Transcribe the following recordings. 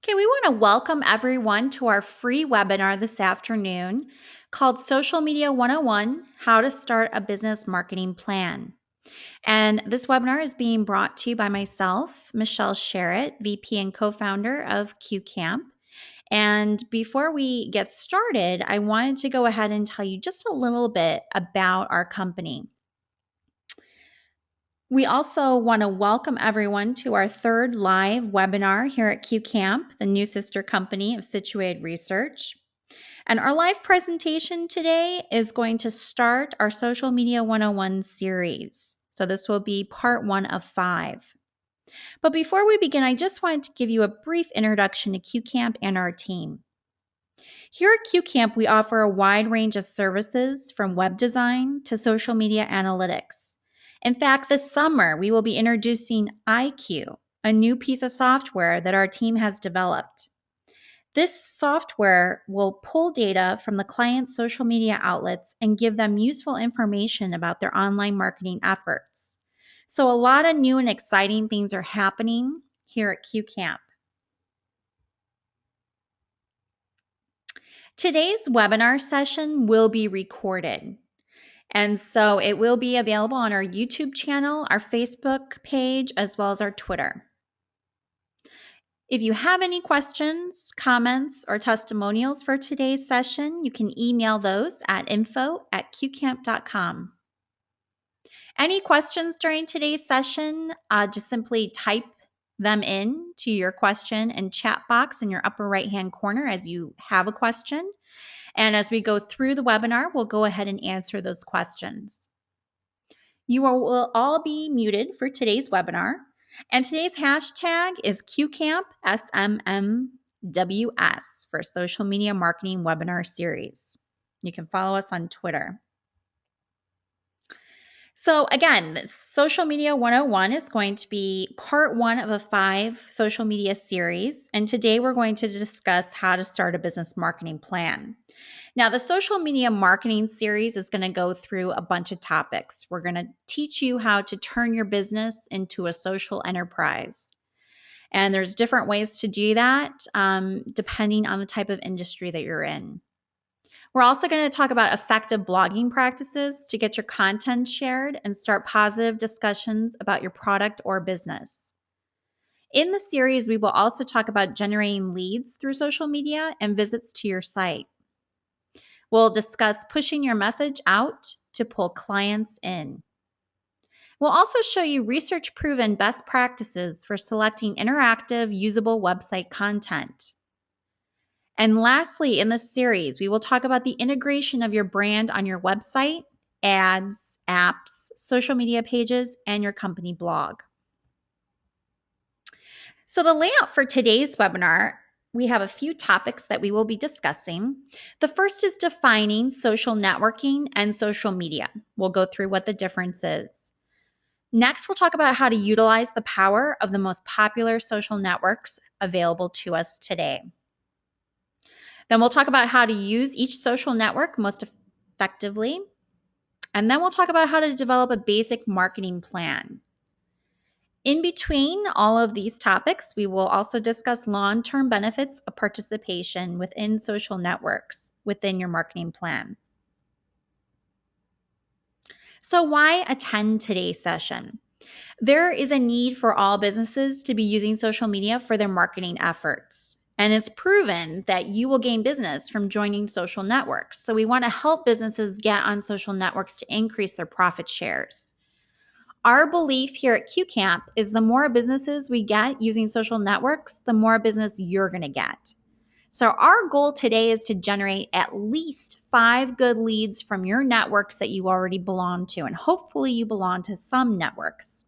Okay, we want to welcome everyone to our free webinar this afternoon called Social Media 101 How to Start a Business Marketing Plan. And this webinar is being brought to you by myself, Michelle Sherritt, VP and co founder of CueCamp. And before we get started, I wanted to go ahead and tell you just a little bit about our company. We also want to welcome everyone to our third live webinar here at CueCamp, the new sister company of Situated Research. And our live presentation today is going to start our Social Media 101 series. So this will be part 1 of 5. But before we begin, I just wanted to give you a brief introduction to CueCamp and our team. Here at CueCamp, we offer a wide range of services from web design to social media analytics. In fact, this summer, we will be introducing iCue, a new piece of software that our team has developed. This software will pull data from the client's social media outlets and give them useful information about their online marketing efforts. So a lot of new and exciting things are happening here at CueCamp. Today's webinar session will be recorded. And so it will be available on our YouTube channel, our Facebook page, as well as our Twitter. If you have any questions, comments, or testimonials for today's session, you can email those at info@cuecamp.com. Any questions during today's session, just simply type them in to your question and chat box in your upper right-hand corner as you have a question. And as we go through the webinar, we'll go ahead and answer those questions. You will all be muted for today's webinar. And today's hashtag is CueCamp SMMWS for Social Media Marketing Webinar Series. You can follow us on Twitter. So again, Social Media 101 is going to be part 1 of a 5 social media series. And today we're going to discuss how to start a business marketing plan. Now, the social media marketing series is going to go through a bunch of topics. We're going to teach you how to turn your business into a social enterprise. And there's different ways to do that depending on the type of industry that you're in. We're also going to talk about effective blogging practices to get your content shared and start positive discussions about your product or business. In the series, we will also talk about generating leads through social media and visits to your site. We'll discuss pushing your message out to pull clients in. We'll also show you research-proven best practices for selecting interactive, usable website content. And lastly, in this series, we will talk about the integration of your brand on your website, ads, apps, social media pages, and your company blog. So the layout for today's webinar, we have a few topics that we will be discussing. The first is defining social networking and social media. We'll go through what the difference is. Next, we'll talk about how to utilize the power of the most popular social networks available to us today. Then we'll talk about how to use each social network most effectively. And then we'll talk about how to develop a basic marketing plan. In between all of these topics, we will also discuss long-term benefits of participation within social networks within your marketing plan. So why attend today's session? There is a need for all businesses to be using social media for their marketing efforts. And it's proven that you will gain business from joining social networks. So we want to help businesses get on social networks to increase their profit shares. Our belief here at CueCamp is the more businesses we get using social networks, the more business you're going to get. So our goal today is to generate at least 5 good leads from your networks that you already belong to. And hopefully you belong to some networks.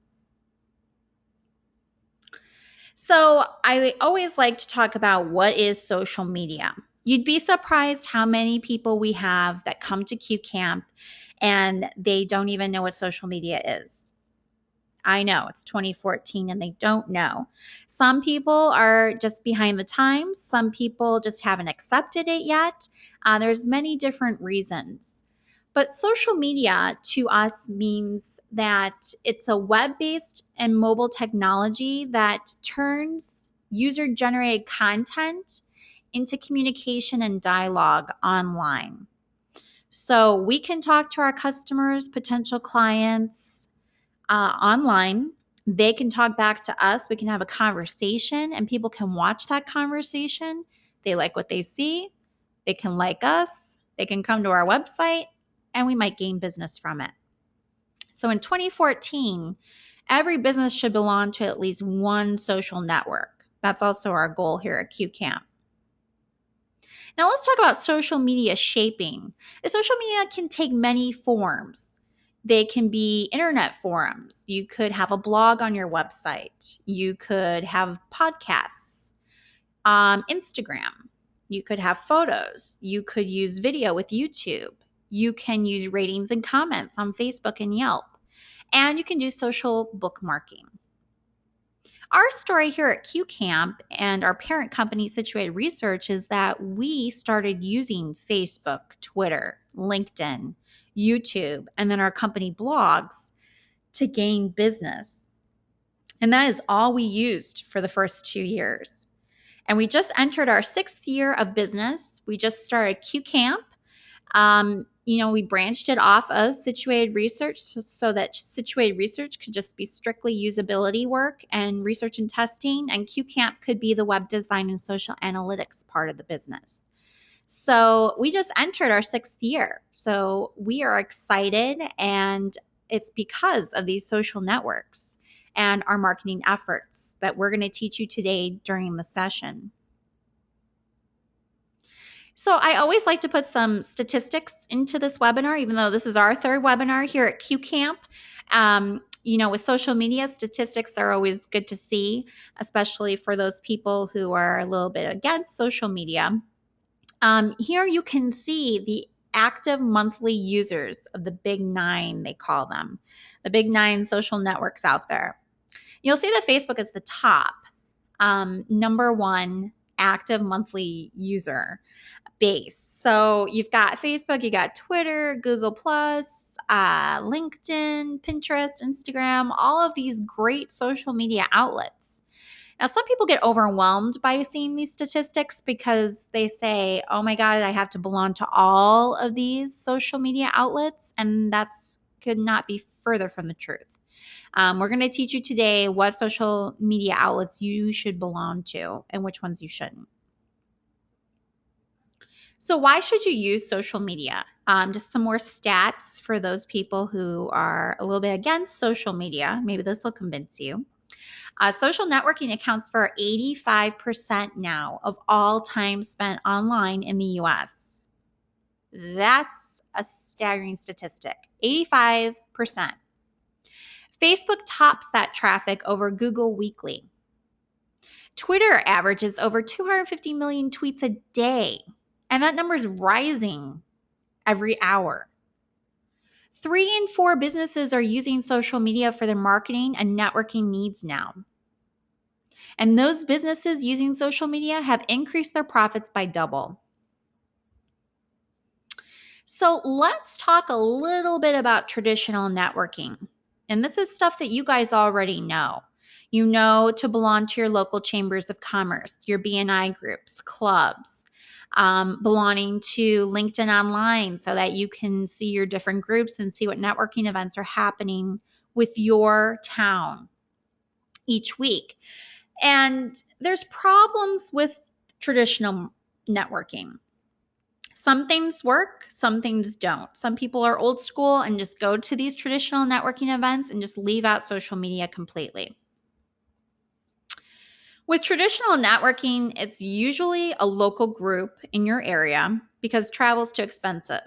So I always like to talk about what is social media. You'd be surprised how many people we have that come to CueCamp and they don't even know what social media is. I know it's 2014 and they don't know. Some people are just behind the times. Some people just haven't accepted it yet. There's many different reasons. But social media to us means that it's a web-based and mobile technology that turns user-generated content into communication and dialogue online. So we can talk to our customers, potential clients online. They can talk back to us. We can have a conversation and people can watch that conversation. They like what they see. They can like us. They can come to our website and we might gain business from it. So in 2014, every business should belong to at least one social network. That's also our goal here at CueCamp. Now let's talk about social media shaping. Social media can take many forms. They can be internet forums. You could have a blog on your website. You could have podcasts, Instagram. You could have photos. You could use video with YouTube. You can use ratings and comments on Facebook and Yelp. And you can do social bookmarking. Our story here at CueCamp and our parent company, Situated Research, is that we started using Facebook, Twitter, LinkedIn, YouTube, and then our company blogs to gain business. And that is all we used for the first 2 years. And we just entered our 6th year of business. We just started CueCamp. We branched it off of Situated Research so that Situated Research could just be strictly usability work and research and testing, and CueCamp could be the web design and social analytics part of the business. So we just entered our 6th year. So we are excited, and it's because of these social networks and our marketing efforts that we're going to teach you today during the session. So I always like to put some statistics into this webinar, even though this is our 3rd webinar here at CueCamp. With social media, statistics are always good to see, especially for those people who are a little bit against social media. Here you can see the active monthly users of the big 9, they call them, the big 9 social networks out there. You'll see that Facebook is the top, number 1 active monthly user base. So you've got Facebook, you got Twitter, Google Plus, LinkedIn, Pinterest, Instagram, all of these great social media outlets. Now, some people get overwhelmed by seeing these statistics because they say, oh my God, I have to belong to all of these social media outlets. And that's could not be further from the truth. We're going to teach you today what social media outlets you should belong to and which ones you shouldn't. So why should you use social media? Just some more stats for those people who are a little bit against social media. Maybe this will convince you. Social networking accounts for 85% now of all time spent online in the US. That's a staggering statistic. 85%. Facebook tops that traffic over Google weekly. Twitter averages over 250 million tweets a day. And that number is rising every hour. 3 in 4 businesses are using social media for their marketing and networking needs now. And those businesses using social media have increased their profits by double. So let's talk a little bit about traditional networking. And this is stuff that you guys already know. You know to belong to your local chambers of commerce, your BNI groups, clubs, belonging to LinkedIn Online so that you can see your different groups and see what networking events are happening with your town each week. And there's problems with traditional networking. Some things work, some things don't. Some people are old school and just go to these traditional networking events and just leave out social media completely. With traditional networking, it's usually a local group in your area because travel is too expensive.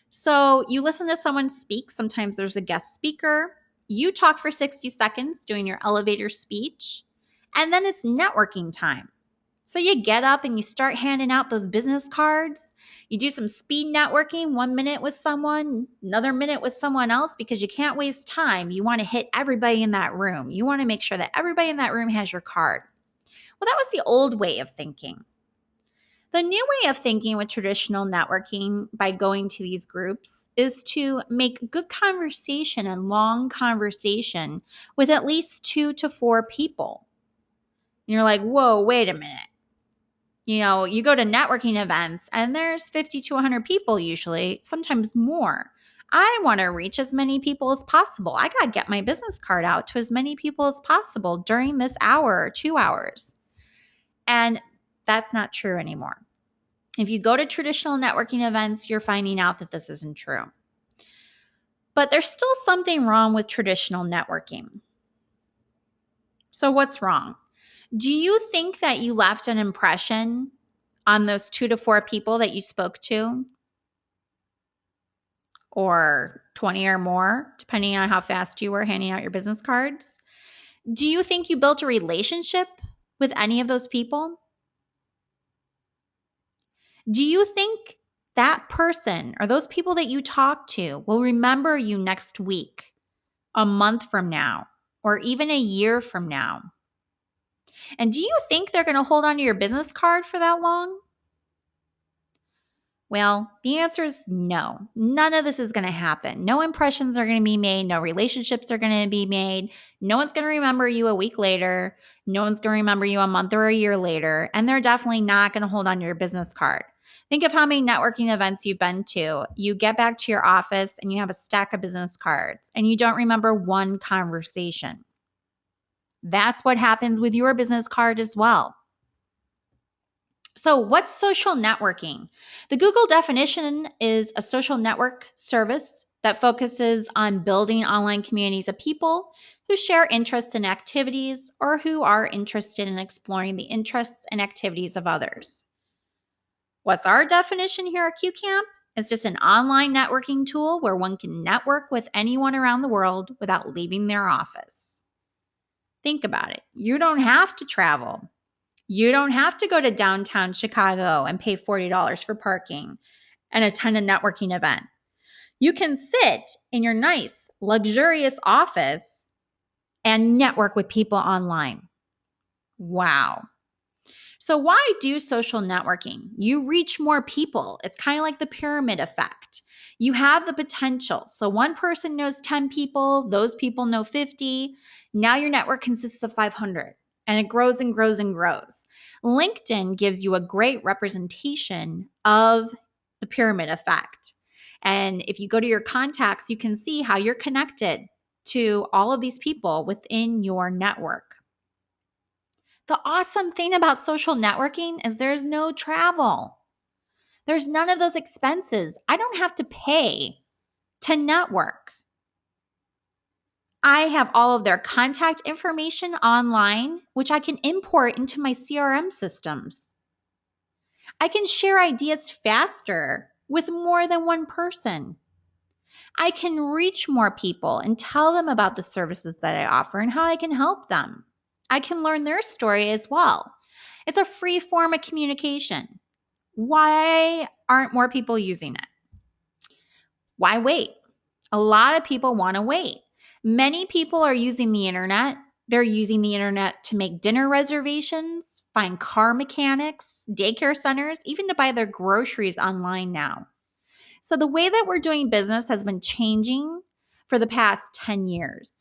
So you listen to someone speak. Sometimes there's a guest speaker. You talk for 60 seconds doing your elevator speech, and then it's networking time. So you get up and you start handing out those business cards. You do some speed networking, 1 minute with someone, another minute with someone else, because you can't waste time. You want to hit everybody in that room. You want to make sure that everybody in that room has your card. Well, that was the old way of thinking. The new way of thinking with traditional networking by going to these groups is to make good conversation and long conversation with at least 2 to 4 people. And you're like, whoa, wait a minute. You go to networking events and there's 50 to 100 people usually, sometimes more. I want to reach as many people as possible. I got to get my business card out to as many people as possible during this hour or 2 hours. And that's not true anymore. If you go to traditional networking events, you're finding out that this isn't true. But there's still something wrong with traditional networking. So what's wrong? Do you think that you left an impression on those 2 to 4 people that you spoke to? Or 20 or more, depending on how fast you were handing out your business cards? Do you think you built a relationship with any of those people? Do you think that person or those people that you talk to will remember you next week, a month from now, or even a year from now? And do you think they're going to hold on to your business card for that long? Well, the answer is no. None of this is going to happen. No impressions are going to be made. No relationships are going to be made. No one's going to remember you a week later. No one's going to remember you a month or a year later. And they're definitely not going to hold on to your business card. Think of how many networking events you've been to. You get back to your office and you have a stack of business cards and you don't remember one conversation. That's what happens with your business card as well. So, what's social networking? The Google definition is a social network service that focuses on building online communities of people who share interests and activities or who are interested in exploring the interests and activities of others. What's our definition here at CueCamp? It's just an online networking tool where one can network with anyone around the world without leaving their office. Think about it. You don't have to travel. You don't have to go to downtown Chicago and pay $40 for parking and attend a networking event. You can sit in your nice, luxurious office and network with people online. Wow. So why do social networking? You reach more people. It's kind of like the pyramid effect. You have the potential. So one person knows 10 people, those people know 50. Now your network consists of 500 and it grows and grows and grows. LinkedIn gives you a great representation of the pyramid effect. And if you go to your contacts, you can see how you're connected to all of these people within your network. The awesome thing about social networking is there's no travel. There's none of those expenses. I don't have to pay to network. I have all of their contact information online, which I can import into my CRM systems. I can share ideas faster with more than one person. I can reach more people and tell them about the services that I offer and how I can help them. I can learn their story as well. It's a free form of communication. Why aren't more people using it? Why wait? A lot of people want to wait. Many people are using the internet. They're using the internet to make dinner reservations, find car mechanics, daycare centers, even to buy their groceries online now. So the way that we're doing business has been changing for the past 10 years.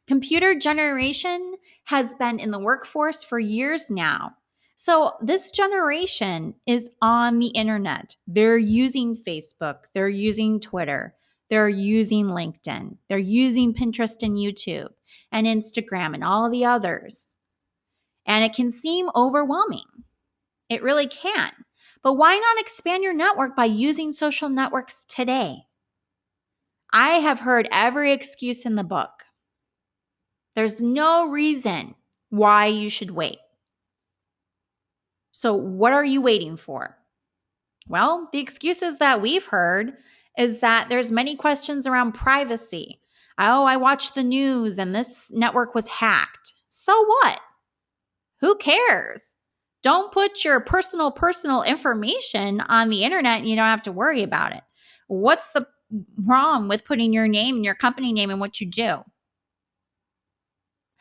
Computer generation has been in the workforce for years now. So this generation is on the internet. They're using Facebook. They're using Twitter. They're using LinkedIn. They're using Pinterest and YouTube and Instagram and all the others. And it can seem overwhelming. It really can. But why not expand your network by using social networks today? I have heard every excuse in the book. There's no reason why you should wait. So what are you waiting for? Well, the excuses that we've heard is that there's many questions around privacy. Oh, I watched the news and this network was hacked. So what? Who cares? Don't put your personal information on the internet and you don't have to worry about it. What's the wrong with putting your name and your company name in what you do?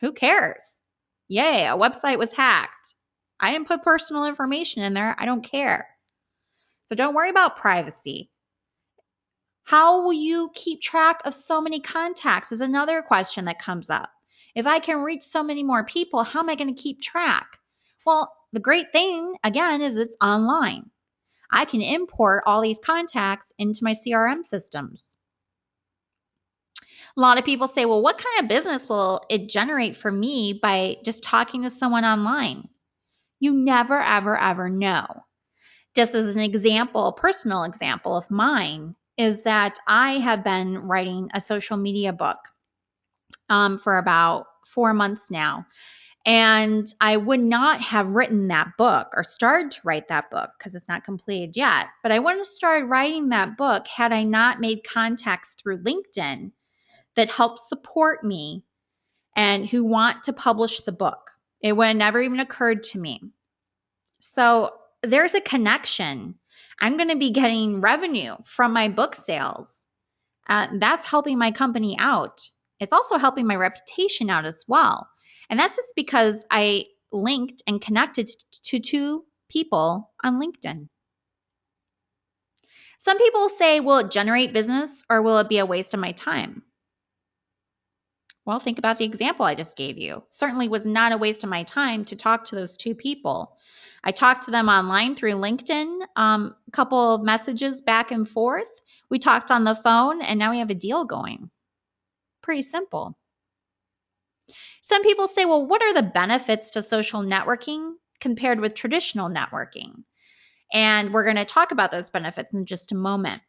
Who cares? Yay, a website was hacked. I didn't put personal information in there. I don't care. So don't worry about privacy. How will you keep track of so many contacts is another question that comes up. If I can reach so many more people, how am I going to keep track? Well, the great thing, again, is it's online. I can import all these contacts into my CRM systems. A lot of people say, well, what kind of business will it generate for me by just talking to someone online? You never, ever, ever know. Just as an example, a personal example of mine is that I have been writing a social media book for about 4 months now. And I would not have written that book or started to write that book because it's not completed yet. But I wouldn't have started writing that book had I not made contacts through LinkedIn that help support me and who want to publish the book. It would have never even occurred to me. So there's a connection. I'm going to be getting revenue from my book sales. That's helping my company out. It's also helping my reputation out as well. And that's just because I linked and connected to 2 people on LinkedIn. Some people say, will it generate business or will it be a waste of my time? Well, think about the example I just gave you. Certainly was not a waste of my time to talk to those 2 people. I talked to them online through LinkedIn, a couple of messages back and forth. We talked on the phone, and now we have a deal going. Pretty simple. Some people say, well, what are the benefits to social networking compared with traditional networking? And we're going to talk about those benefits in just a moment.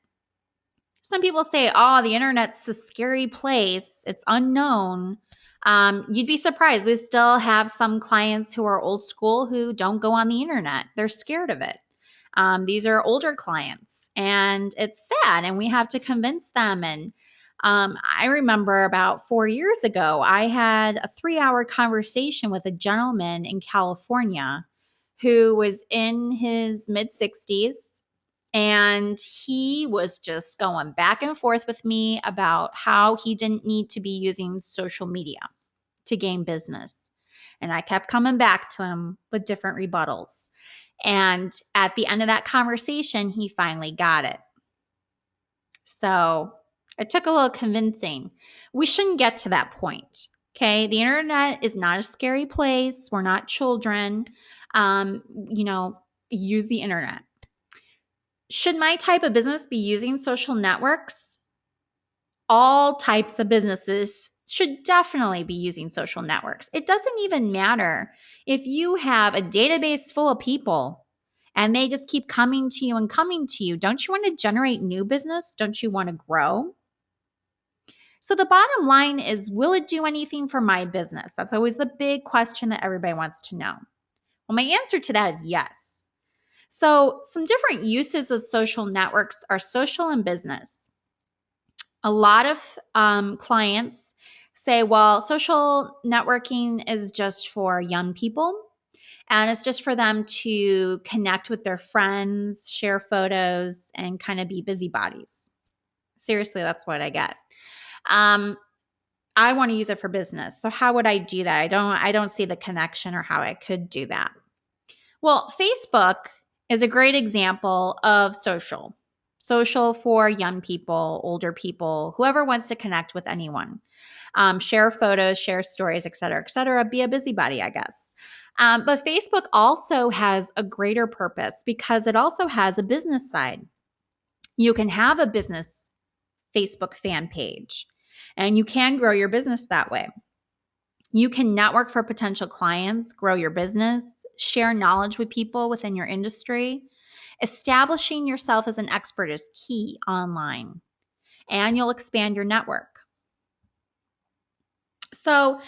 Some people say, oh, the internet's a scary place. It's unknown. You'd be surprised. We still have some clients who are old school who don't go on the internet. They're scared of it. These are older clients, and it's sad, and we have to convince them. And I remember about 4 years ago, I had a 3-hour conversation with a gentleman in California who was in his mid 60s. And he was just going back and forth with me about how he didn't need to be using social media to gain business. And I kept coming back to him with different rebuttals. And at the end of that conversation, he finally got it. So it took a little convincing. We shouldn't get to that point. Okay. The internet is not a scary place. We're not children. Use the internet. Should my type of business be using social networks? All types of businesses should definitely be using social networks. It doesn't even matter if you have a database full of people and they just keep coming to you and coming to you. Don't you want to generate new business? Don't you want to grow? So the bottom line is, will it do anything for my business? That's always the big question that everybody wants to know. Well, my answer to that is yes. So some different uses of social networks are social and business. A lot of clients say, well, social networking is just for young people and it's just for them to connect with their friends, share photos, and kind of be busybodies. Seriously, that's what I get. I want to use it for business. So how would I do that? I don't see the connection or how I could do that. Well, Facebook is a great example of social. Social for young people, older people, whoever wants to connect with anyone. Share photos, share stories, et cetera, be a busybody, I guess. But Facebook also has a greater purpose because it also has a business side. You can have a business Facebook fan page, and you can grow your business that way. You can network for potential clients, grow your business, share knowledge with people within your industry. Establishing yourself as an expert is key online, and you'll expand your network. So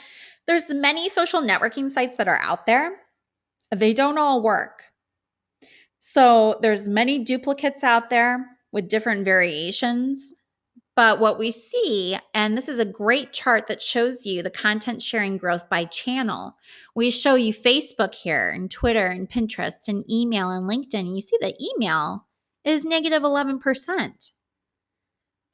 there's many social networking sites that are out there. They don't all work. So there's many duplicates out there with different variations. But what we see, and this is a great chart that shows you the content sharing growth by channel. We show you Facebook here and Twitter and Pinterest and email and LinkedIn. You see that email is negative 11%.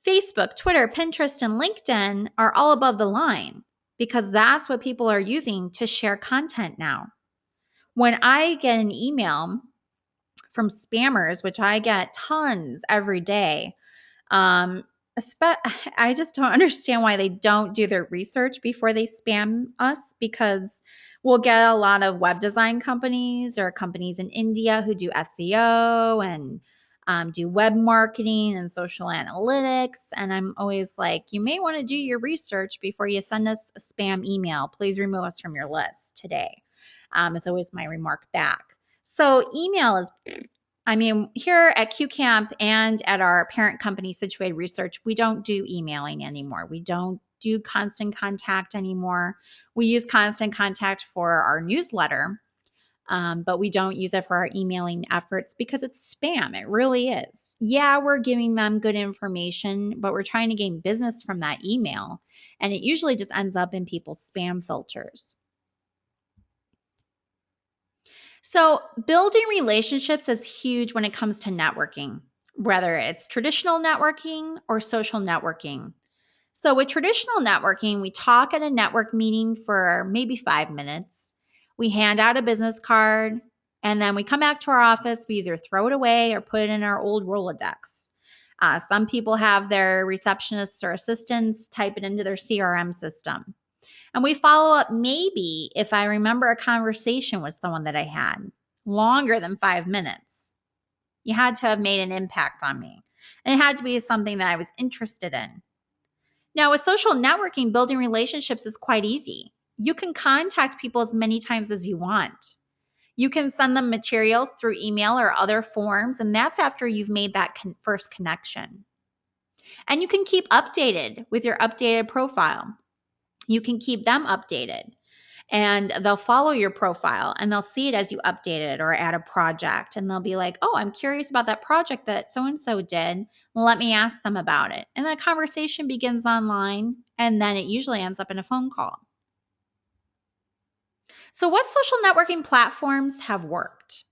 Facebook, Twitter, Pinterest, and LinkedIn are all above the line because that's what people are using to share content now. When I get an email from spammers, which I get tons every day, I just don't understand why they don't do their research before they spam us, because we'll get a lot of web design companies or companies in India who do SEO and do web marketing and social analytics. And I'm always like, you may want to do your research before you send us a spam email. Please remove us from your list today. Is always my remark back. So email is, I mean, here at CueCamp and at our parent company, Situated Research, we don't do emailing anymore. We don't do constant contact anymore. We use constant contact for our newsletter, but we don't use it for our emailing efforts because it's spam. It really is. Yeah, we're giving them good information, but we're trying to gain business from that email. And it usually just ends up in people's spam filters. So, building relationships is huge when it comes to networking, whether it's traditional networking or social networking. So, with traditional networking, we talk at a network meeting for maybe 5 minutes. We hand out a business card, and then we come back to our office. We either throw it away or put it in our old Rolodex. Some people have their receptionists or assistants type it into their CRM system. And we follow up maybe if I remember a conversation was the one that I had longer than 5 minutes. You had to have made an impact on me. And it had to be something that I was interested in. Now, with social networking, building relationships is quite easy. You can contact people as many times as you want. You can send them materials through email or other forms, and that's after you've made that first connection. And you can keep updated with your updated profile. You can keep them updated, and they'll follow your profile and they'll see it as you update it or add a project. And they'll be like, oh, I'm curious about that project that so-and-so did. Let me ask them about it. And that conversation begins online, and then it usually ends up in a phone call. So what social networking platforms have worked?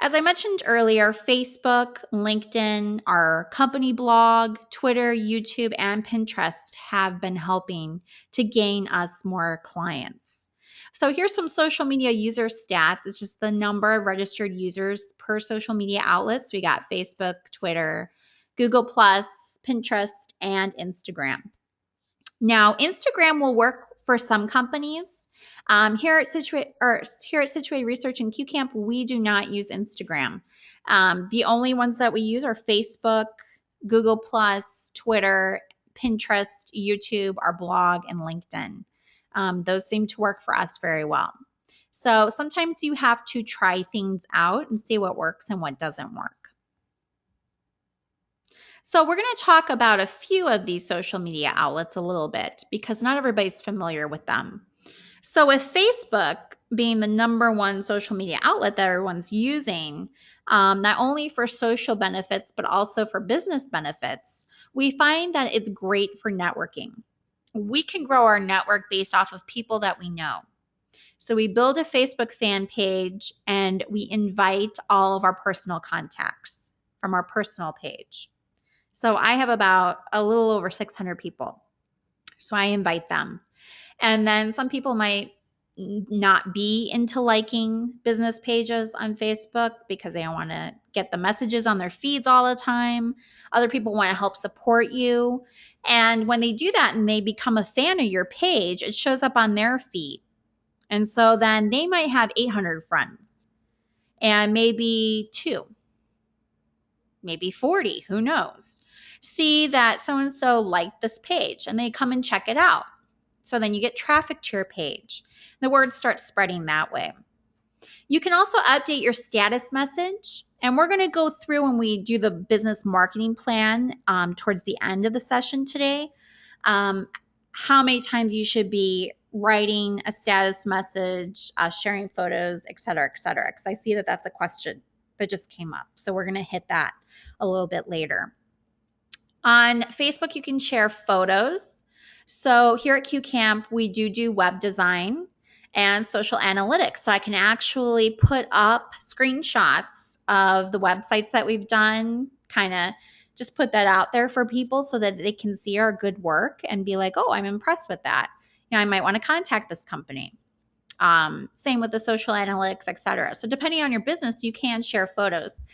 As I mentioned earlier, Facebook, LinkedIn, our company blog, Twitter, YouTube, and Pinterest have been helping to gain us more clients. So here's some social media user stats. It's just the number of registered users per social media outlets. We got Facebook, Twitter, Google+, Pinterest, and Instagram. Now, Instagram will work for some companies. Here at Situated Research and CueCamp, we do not use Instagram. The only ones that we use are Facebook, Google+, Twitter, Pinterest, YouTube, our blog, and LinkedIn. Those seem to work for us very well. So sometimes you have to try things out and see what works and what doesn't work. So we're going to talk about a few of these social media outlets a little bit because not everybody's familiar with them. So with Facebook being the number one social media outlet that everyone's using, not only for social benefits, but also for business benefits, we find that it's great for networking. We can grow our network based off of people that we know. So we build a Facebook fan page and we invite all of our personal contacts from our personal page. So I have about a little over 600 people. So I invite them. And then some people might not be into liking business pages on Facebook because they don't want to get the messages on their feeds all the time. Other people want to help support you. And when they do that and they become a fan of your page, it shows up on their feed. And so then they might have 800 friends and maybe 2, maybe 40, who knows, see that so-and-so liked this page and they come and check it out. So then you get traffic to your page. The word starts spreading that way. You can also update your status message. And we're going to go through when we do the business marketing plan towards the end of the session today, how many times you should be writing a status message, sharing photos, et cetera, because I see that that's a question that just came up. So we're going to hit that a little bit later. On Facebook, you can share photos. So here at CueCamp, we do web design and social analytics. So I can actually put up screenshots of the websites that we've done, kind of just put that out there for people so that they can see our good work and be like, oh, I'm impressed with that. You know, I might want to contact this company. Same with the social analytics, etc. So depending on your business, you can share photos.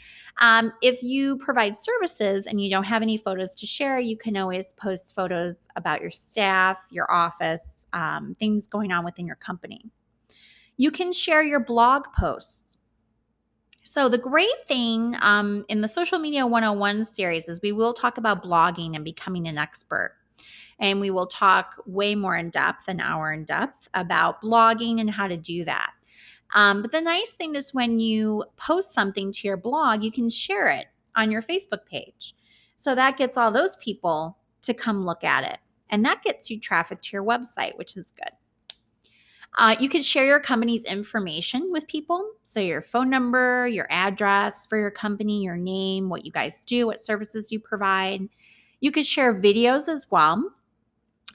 If you provide services and you don't have any photos to share, you can always post photos about your staff, your office, things going on within your company. You can share your blog posts. So the great thing in the Social Media 101 series is we will talk about blogging and becoming an expert. And we will talk way more in depth, an hour in depth, about blogging and how to do that. But the nice thing is when you post something to your blog, you can share it on your Facebook page. So that gets all those people to come look at it. And that gets you traffic to your website, which is good. You can share your company's information with people. So your phone number, your address for your company, your name, what you guys do, what services you provide. You could share videos as well.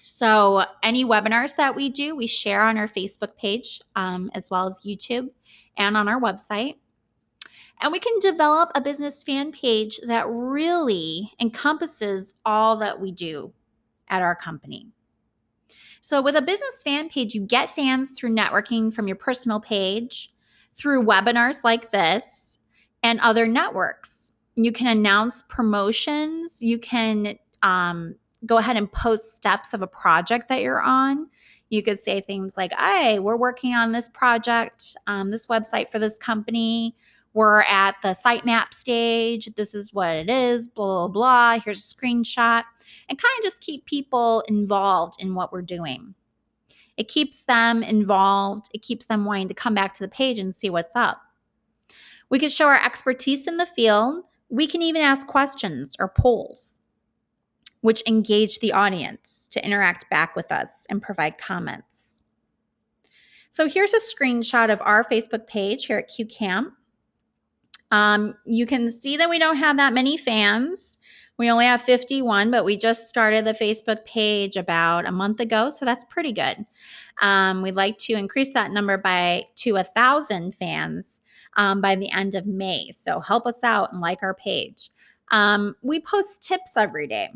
So any webinars that we do, we share on our Facebook page, as well as YouTube and on our website. And we can develop a business fan page that really encompasses all that we do at our company. So with a business fan page, you get fans through networking from your personal page, through webinars like this, and other networks. You can announce promotions. You can go ahead and post steps of a project that you're on. You could say things like, hey, we're working on this project, this website for this company. We're at the sitemap stage. This is what it is, blah, blah, blah. Here's a screenshot. And kind of just keep people involved in what we're doing. It keeps them involved. It keeps them wanting to come back to the page and see what's up. We can show our expertise in the field. We can even ask questions or polls, which engage the audience to interact back with us and provide comments. So here's a screenshot of our Facebook page here at CueCamp. You can see that we don't have that many fans. We only have 51, but we just started the Facebook page about a month ago, so that's pretty good. We'd like to increase that number to 1,000 fans by the end of May, so help us out and like our page. We post tips every day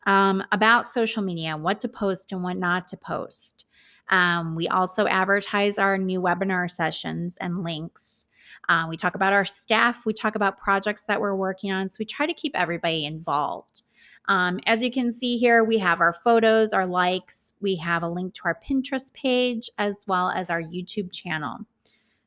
about social media, what to post and what not to post. We also advertise our new webinar sessions and links. We talk about our staff. We talk about projects that we're working on. So we try to keep everybody involved. As you can see here, we have our photos, our likes. We have a link to our Pinterest page as well as our YouTube channel.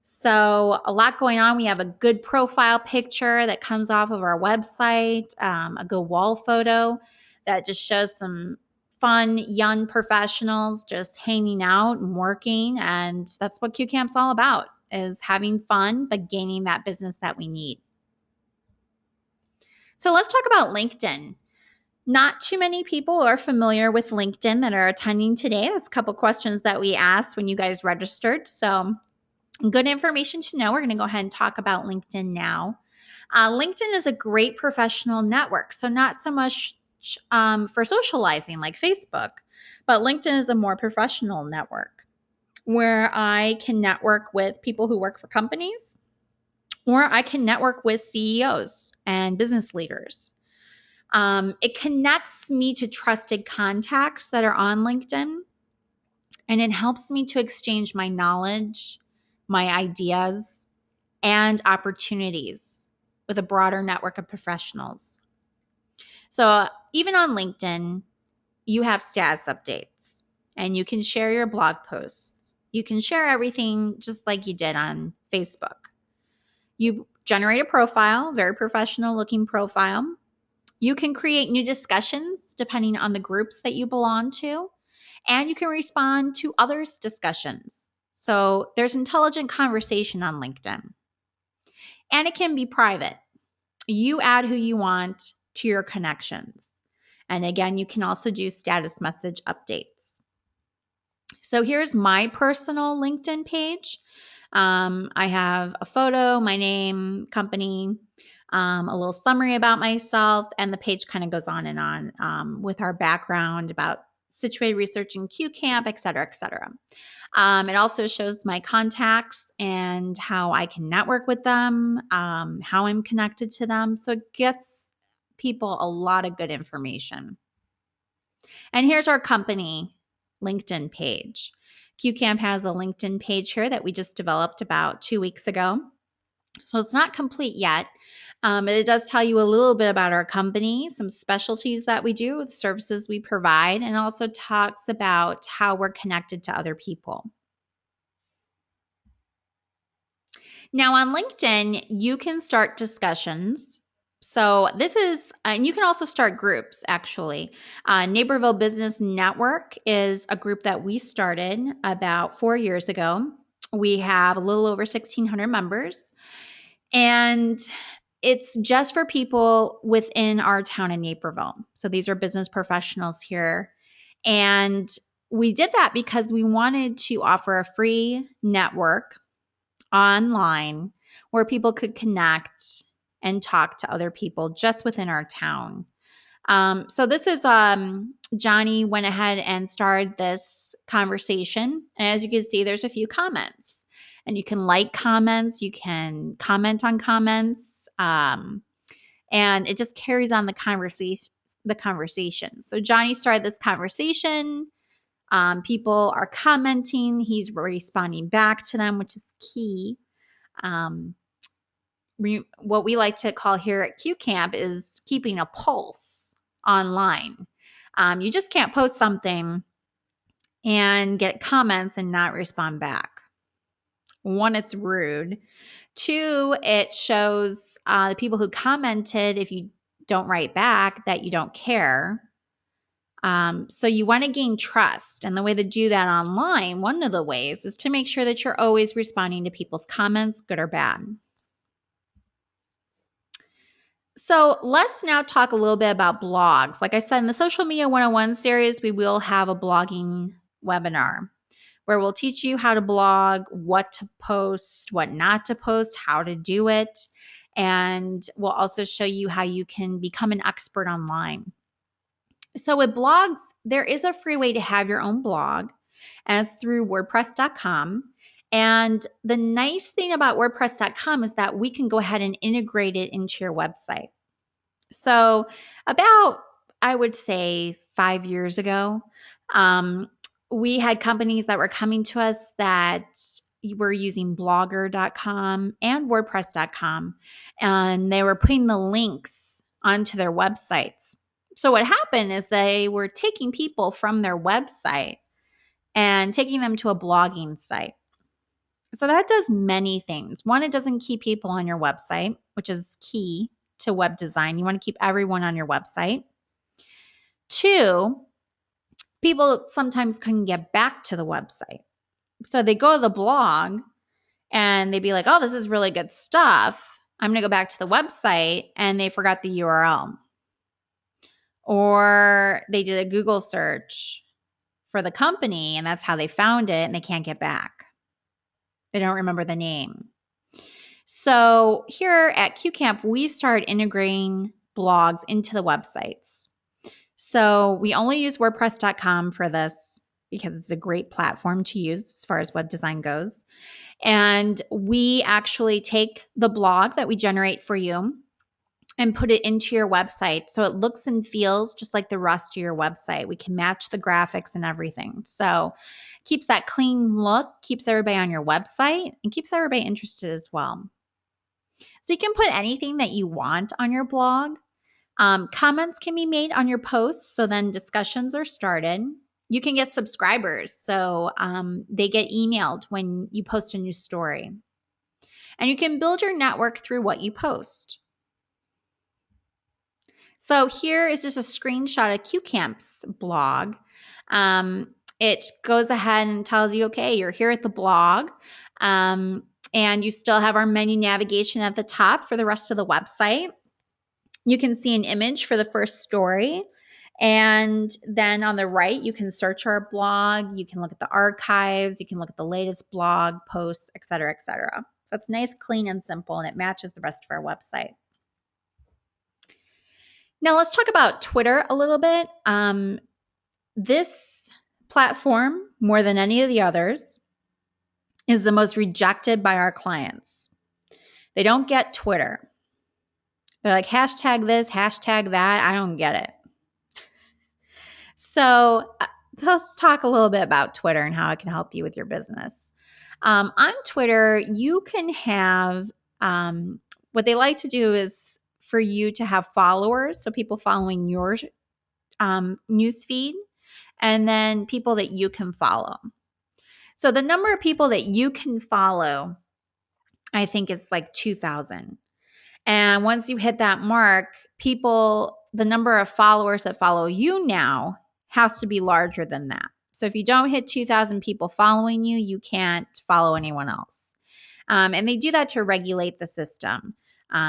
So a lot going on. We have a good profile picture that comes off of our website, a good wall photo that just shows some fun young professionals just hanging out and working. And that's what CueCamp's all about, is having fun, but gaining that business that we need. So let's talk about LinkedIn. Not too many people are familiar with LinkedIn that are attending today. There's a couple questions that we asked when you guys registered. So good information to know. We're going to go ahead and talk about LinkedIn now. LinkedIn is a great professional network. So not so much for socializing like Facebook, but LinkedIn is a more professional network where I can network with people who work for companies, or I can network with CEOs and business leaders. It connects me to trusted contacts that are on LinkedIn, and it helps me to exchange my knowledge, my ideas, and opportunities with a broader network of professionals. So even on LinkedIn, you have status updates, and you can share your blog posts. You can share everything just like you did on Facebook. You generate a profile, very professional looking profile. You can create new discussions depending on the groups that you belong to, and you can respond to others' discussions. So there's intelligent conversation on LinkedIn. And it can be private. You add who you want to your connections. And again, you can also do status message updates. So here's my personal LinkedIn page. I have a photo, my name, company, a little summary about myself, and the page kind of goes on and on with our background about situated research in CueCamp, et cetera, et cetera. It also shows my contacts and how I can network with them, how I'm connected to them. So it gets people a lot of good information. And here's our company LinkedIn page. CueCamp has a LinkedIn page here that we just developed about 2 weeks ago. So it's not complete yet, but it does tell you a little bit about our company, some specialties that we do, the services we provide, and also talks about how we're connected to other people. Now on LinkedIn, you can start discussions. So this is, and you can also start groups actually. Naperville Business Network is a group that we started about 4 years ago. We have a little over 1,600 members, and it's just for people within our town in Naperville. So these are business professionals here. And we did that because we wanted to offer a free network online where people could connect and talk to other people just within our town. So this is Johnny went ahead and started this conversation. And as you can see, there's a few comments. And you can like comments, you can comment on comments, and it just carries on the conversation. So Johnny started this conversation. People are commenting. He's responding back to them, which is key. What we like to call here at CueCamp is keeping a pulse online. You just can't post something and get comments and not respond back. One, it's rude. Two, it shows the people who commented, if you don't write back, that you don't care. So you want to gain trust. And the way to do that online, one of the ways is to make sure that you're always responding to people's comments, good or bad. So let's now talk a little bit about blogs. Like I said, in the Social Media 101 series, we will have a blogging webinar where we'll teach you how to blog, what to post, what not to post, how to do it. And we'll also show you how you can become an expert online. So with blogs, there is a free way to have your own blog, and it's through WordPress.com. And the nice thing about WordPress.com is that we can go ahead and integrate it into your website. So about, I would say 5 years ago, we had companies that were coming to us that were using blogger.com and WordPress.com, and they were putting the links onto their websites. So what happened is they were taking people from their website and taking them to a blogging site. So that does many things. One, it doesn't keep people on your website, which is key to web design. You want to keep everyone on your website. Two, people sometimes couldn't get back to the website. So they go to the blog and they'd be like, oh, this is really good stuff. I'm going to go back to the website, and they forgot the URL. Or they did a Google search for the company, and that's how they found it, and they can't get back. They don't remember the name. So here at CueCamp, we started integrating blogs into the websites. So we only use WordPress.com for this because it's a great platform to use as far as web design goes. And we actually take the blog that we generate for you and put it into your website so it looks and feels just like the rest of your website. We can match the graphics and everything. So keeps that clean look, keeps everybody on your website, and keeps everybody interested as well. So you can put anything that you want on your blog. Comments can be made on your posts, so then discussions are started. You can get subscribers, so they get emailed when you post a new story. And you can build your network through what you post. So here is just a screenshot of CueCamp's blog. It goes ahead and tells you, okay, you're here at the blog, and you still have our menu navigation at the top for the rest of the website. You can see an image for the first story. And then on the right, you can search our blog. You can look at the archives. You can look at the latest blog posts, et cetera, et cetera. So it's nice, clean, and simple, and it matches the rest of our website. Now let's talk about Twitter a little bit. This platform, more than any of the others, is the most rejected by our clients. They don't get Twitter. They're like, hashtag this, hashtag that. I don't get it. So let's talk a little bit about Twitter and how it can help you with your business. On Twitter, you can have what they like to do is for you to have followers, so people following your news feed, and then people that you can follow. So the number of people that you can follow, I think, is like 2,000. And once you hit that mark, the number of followers that follow you now has to be larger than that. So if you don't hit 2,000 people following you, you can't follow anyone else. And they do that to regulate the system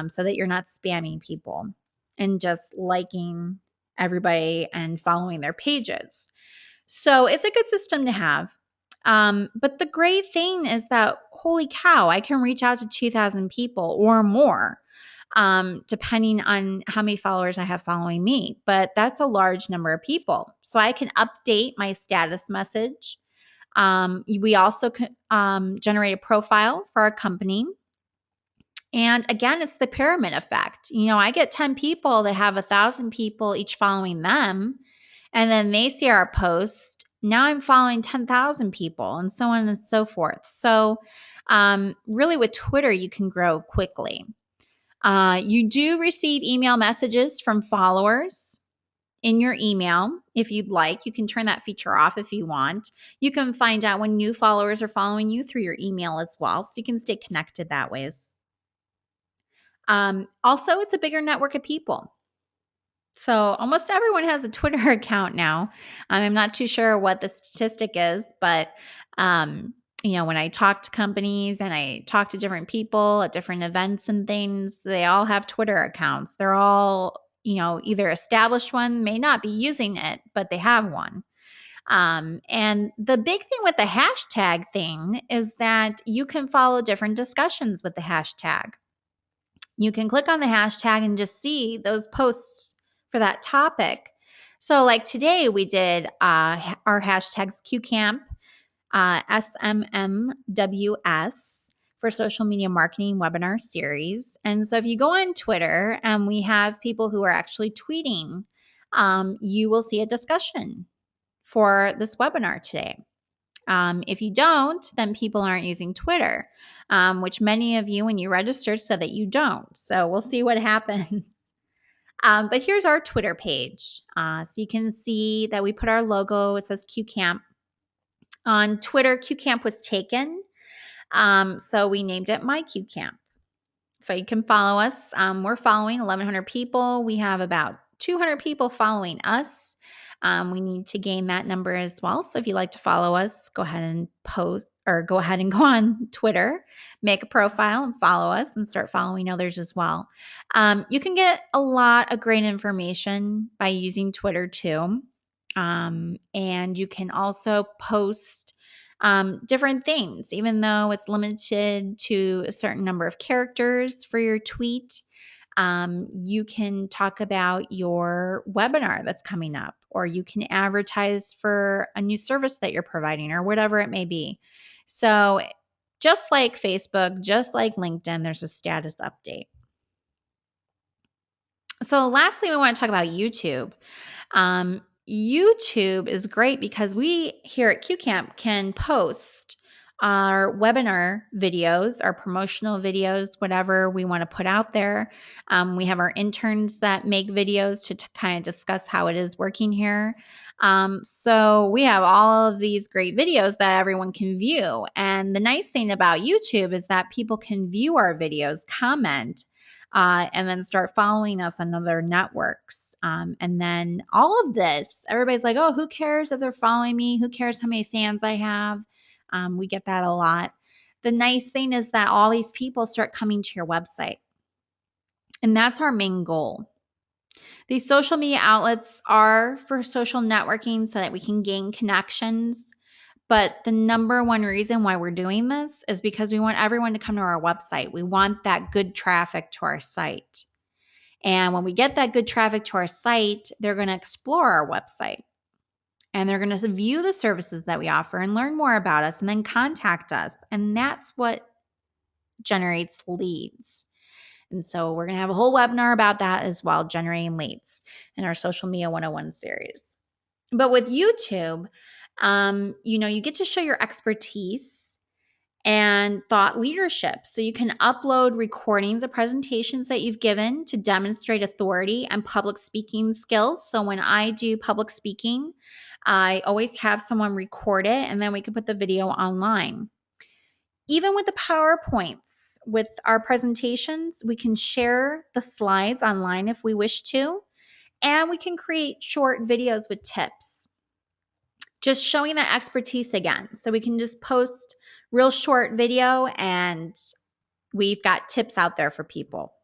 so that you're not spamming people and just liking everybody and following their pages. So it's a good system to have. But the great thing is that, holy cow, I can reach out to 2,000 people or more, depending on how many followers I have following me. But that's a large number of people. So I can update my status message. We also can generate a profile for our company. And again, it's the pyramid effect. I get 10 people that have 1,000 people each following them, and then they see our post. Now I'm following 10,000 people, and so on and so forth. So really with Twitter, you can grow quickly. You do receive email messages from followers in your email. If you'd like, you can turn that feature off if you want. You can find out when new followers are following you through your email as well, so you can stay connected that way. Also, it's a bigger network of people. So almost everyone has a Twitter account now. I'm not too sure what the statistic is, but when I talk to companies and I talk to different people at different events and things, they all have Twitter accounts. They're all, either established one, may not be using it, but they have one. And the big thing with the hashtag thing is that you can follow different discussions with the hashtag. You can click on the hashtag and just see those posts for that topic. So like today we did our hashtags CueCamp, SMMWS for social media marketing webinar series. And so if you go on Twitter and we have people who are actually tweeting, you will see a discussion for this webinar today. If you don't, then people aren't using Twitter, which many of you, when you registered, said that you don't. So we'll see what happens. But here's our Twitter page. So you can see that we put our logo. It says CueCamp. On Twitter, CueCamp was taken. So we named it My CueCamp. So you can follow us. We're following 1,100 people. We have about 200 people following us. We need to gain that number as well. So if you'd like to follow us, go ahead and go on Twitter, make a profile and follow us and start following others as well. You can get a lot of great information by using Twitter too. And you can also post different things, even though it's limited to a certain number of characters for your tweet. You can talk about your webinar that's coming up, or you can advertise for a new service that you're providing, or whatever it may be. So just like Facebook, just like LinkedIn, there's a status update. So lastly, we want to talk about YouTube. YouTube is great because we here at CueCamp can post our webinar videos, our promotional videos, whatever we want to put out there. We have our interns that make videos to kind of discuss how it is working here. So we have all of these great videos that everyone can view. And the nice thing about YouTube is that people can view our videos, comment, and then start following us on other networks. And then all of this, everybody's like, oh, who cares if they're following me? Who cares how many fans I have? We get that a lot. The nice thing is that all these people start coming to your website. And that's our main goal. These social media outlets are for social networking so that we can gain connections. But the number one reason why we're doing this is because we want everyone to come to our website. We want that good traffic to our site. And when we get that good traffic to our site, they're going to explore our website. And they're going to view the services that we offer and learn more about us and then contact us. And that's what generates leads. And so we're going to have a whole webinar about that as well, generating leads in our Social Media 101 series. But with YouTube, you get to show your expertise and thought leadership. So you can upload recordings of presentations that you've given to demonstrate authority and public speaking skills. So when I do public speaking, I always have someone record it, and then we can put the video online. Even with the PowerPoints, with our presentations, we can share the slides online if we wish to, and we can create short videos with tips, just showing that expertise again. So we can just post real short video, and we've got tips out there for people.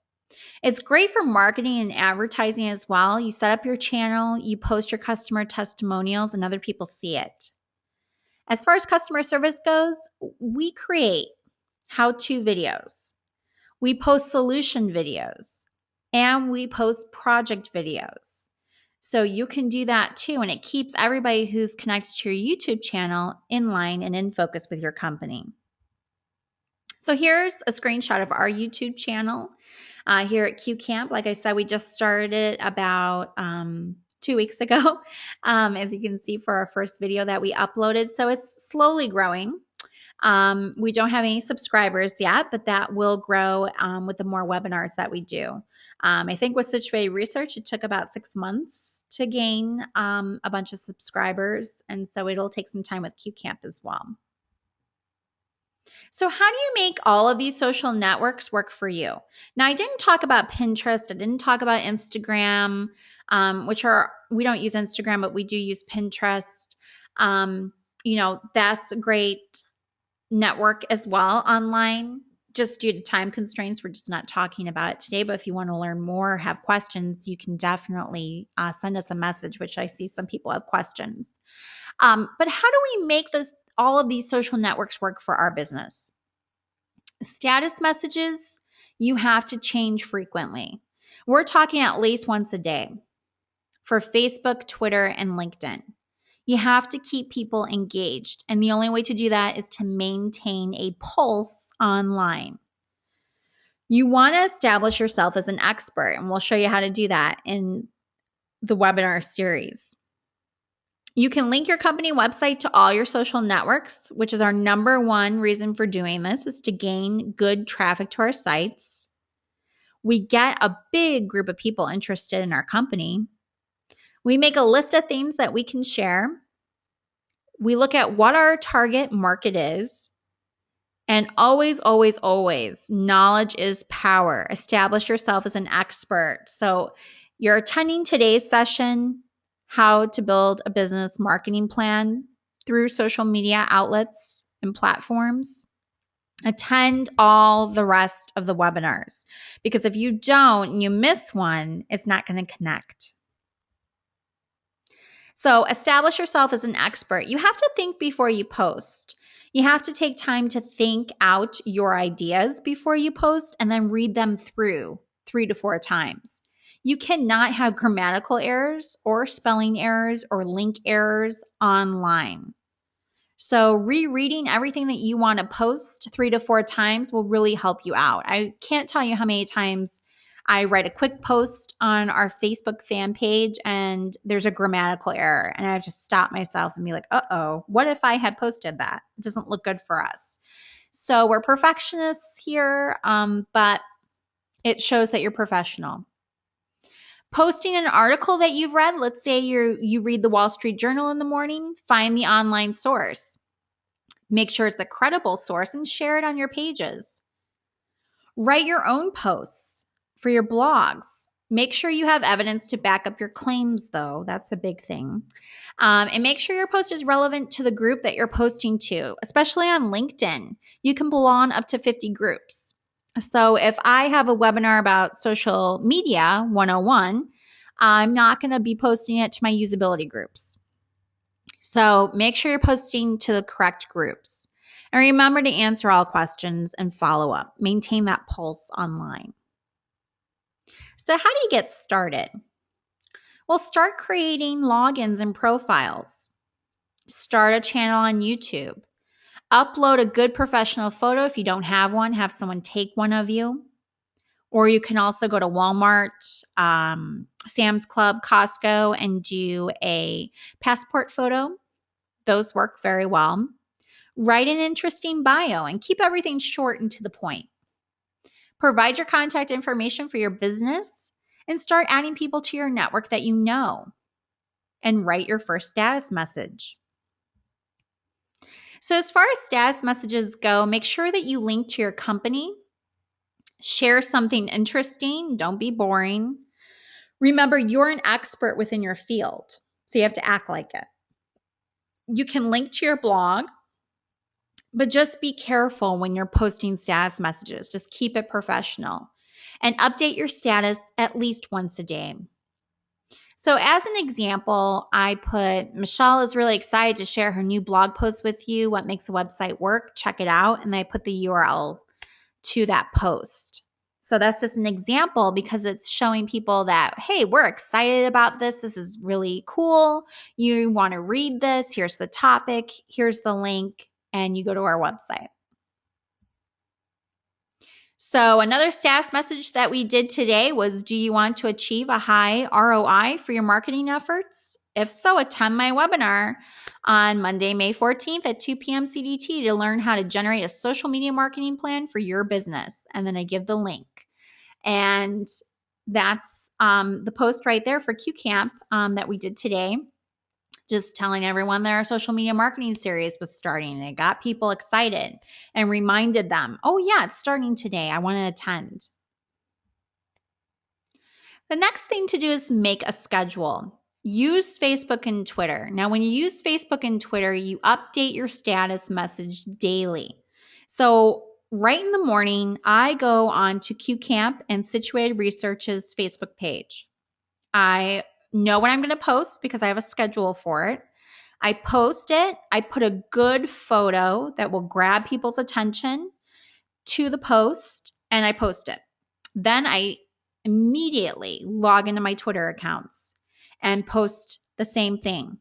It's great for marketing and advertising as well. You set up your channel, you post your customer testimonials, and other people see it. As far as customer service goes, we create how-to videos. We post solution videos, and we post project videos. So you can do that too, and it keeps everybody who's connected to your YouTube channel in line and in focus with your company. So here's a screenshot of our YouTube channel here at CueCamp. Like I said, we just started it about 2 weeks ago, as you can see for our first video that we uploaded. So it's slowly growing. We don't have any subscribers yet, but that will grow with the more webinars that we do. I think with Situated Research, it took about 6 months to gain a bunch of subscribers, and so it'll take some time with CueCamp as well. So how do you make all of these social networks work for you? Now, I didn't talk about Pinterest. I didn't talk about Instagram, we don't use Instagram, but we do use Pinterest. That's a great network as well online. Just due to time constraints, we're just not talking about it today. But if you want to learn more or have questions, you can definitely send us a message, which I see some people have questions. But how do we make all of these social networks work for our business? Status messages, you have to change frequently. We're talking at least once a day for Facebook, Twitter, and LinkedIn. You have to keep people engaged, and the only way to do that is to maintain a pulse online. You want to establish yourself as an expert, and we'll show you how to do that in the webinar series. You can link your company website to all your social networks, which is our number one reason for doing this, is to gain good traffic to our sites. We get a big group of people interested in our company. We make a list of themes that we can share. We look at what our target market is. And always, always, always, knowledge is power. Establish yourself as an expert. So you're attending today's session, how to build a business marketing plan through social media outlets and platforms. Attend all the rest of the webinars, because if you don't and you miss one, it's not going to connect. So establish yourself as an expert. You have to think before you post. You have to take time to think out your ideas before you post and then read them through 3 to 4 times. You cannot have grammatical errors or spelling errors or link errors online. So rereading everything that you want to post 3 to 4 times will really help you out. I can't tell you how many times I write a quick post on our Facebook fan page and there's a grammatical error, and I have to stop myself and be like, uh-oh, what if I had posted that? It doesn't look good for us. So we're perfectionists here, but it shows that you're professional. Posting an article that you've read, let's say you read the Wall Street Journal in the morning, find the online source. Make sure it's a credible source and share it on your pages. Write your own posts for your blogs. Make sure you have evidence to back up your claims, though. That's a big thing. And make sure your post is relevant to the group that you're posting to, especially on LinkedIn. You can belong up to 50 groups. So if I have a webinar about social media 101, I'm not going to be posting it to my usability groups. So make sure you're posting to the correct groups. And remember to answer all questions and follow up. Maintain that pulse online. So how do you get started? Well, start creating logins and profiles. Start a channel on YouTube. Upload a good professional photo. If you don't have one, have someone take one of you. Or you can also go to Walmart, Sam's Club, Costco, and do a passport photo. Those work very well. Write an interesting bio and keep everything short and to the point. Provide your contact information for your business and start adding people to your network that you know. And write your first status message. So, as far as status messages go, make sure that you link to your company. Share something interesting. Don't be boring. Remember, you're an expert within your field, so you have to act like it. You can link to your blog, but just be careful when you're posting status messages. Just keep it professional and update your status at least once a day. So, as an example, I put Michelle is really excited to share her new blog post with you. What makes a website work? Check it out. And I put the URL to that post. So that's just an example because it's showing people that, hey, we're excited about this. This is really cool. You want to read this. Here's the topic. Here's the link. And you go to our website. So another status message that we did today was, do you want to achieve a high ROI for your marketing efforts? If so, attend my webinar on Monday, May 14th at 2 p.m. CDT to learn how to generate a social media marketing plan for your business. And then I give the link. And that's the post right there for CueCamp that we did today. Just telling everyone that our social media marketing series was starting, and it got people excited and reminded them, oh yeah, it's starting today. I want to attend. The next thing to do is make a schedule. Use Facebook and Twitter. Now, when you use Facebook and Twitter, you update your status message daily. So right in the morning, I go on to CueCamp and Situated Research's Facebook page. I know when I'm going to post because I have a schedule for it. I post it. I put a good photo that will grab people's attention to the post, and I post it. Then I immediately log into my Twitter accounts and post the same thing.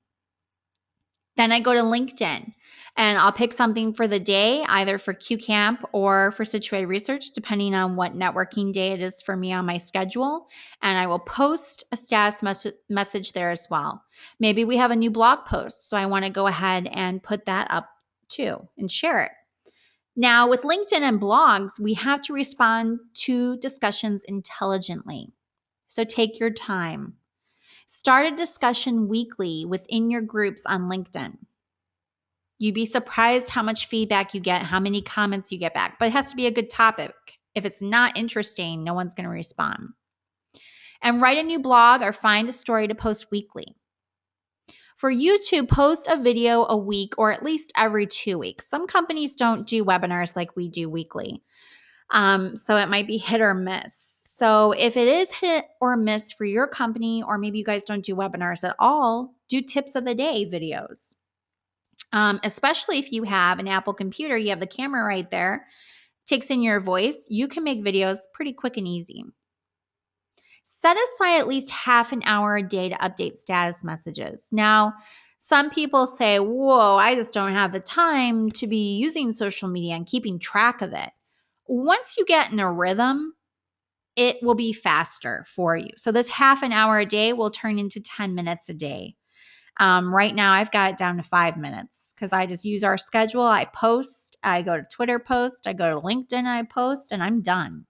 Then I go to LinkedIn and I'll pick something for the day, either for CueCamp or for Situated Research, depending on what networking day it is for me on my schedule. And I will post a status message there as well. Maybe we have a new blog post, so I want to go ahead and put that up too and share it. Now, with LinkedIn and blogs, we have to respond to discussions intelligently. So take your time. Start a discussion weekly within your groups on LinkedIn. You'd be surprised how much feedback you get, how many comments you get back, but it has to be a good topic. If it's not interesting, no one's going to respond. And write a new blog or find a story to post weekly. For YouTube, post a video a week or at least every 2 weeks. Some companies don't do webinars like we do weekly. So it might be hit or miss. So if it is hit or miss for your company, or maybe you guys don't do webinars at all, do tips of the day videos. Especially if you have an Apple computer, you have the camera right there, takes in your voice, you can make videos pretty quick and easy. Set aside at least half an hour a day to update status messages. Now, some people say, whoa, I just don't have the time to be using social media and keeping track of it. Once you get in a rhythm, it will be faster for you. So this half an hour a day will turn into 10 minutes a day. Right now, I've got it down to 5 minutes because I just use our schedule. I post, I go to Twitter post, I go to LinkedIn, I post, and I'm done.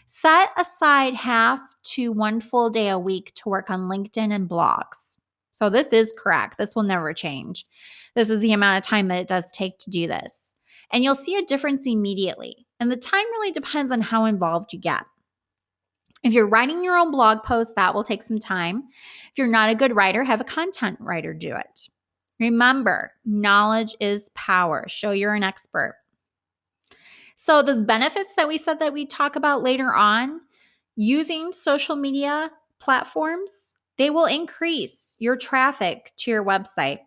Set aside half to 1 full day a week to work on LinkedIn and blogs. So this is correct. This will never change. This is the amount of time that it does take to do this. And you'll see a difference immediately. And the time really depends on how involved you get. If you're writing your own blog post, that will take some time. If you're not a good writer, have a content writer do it. Remember, knowledge is power. Show you're an expert. So those benefits that we said that we talk about later on, using social media platforms, they will increase your traffic to your website.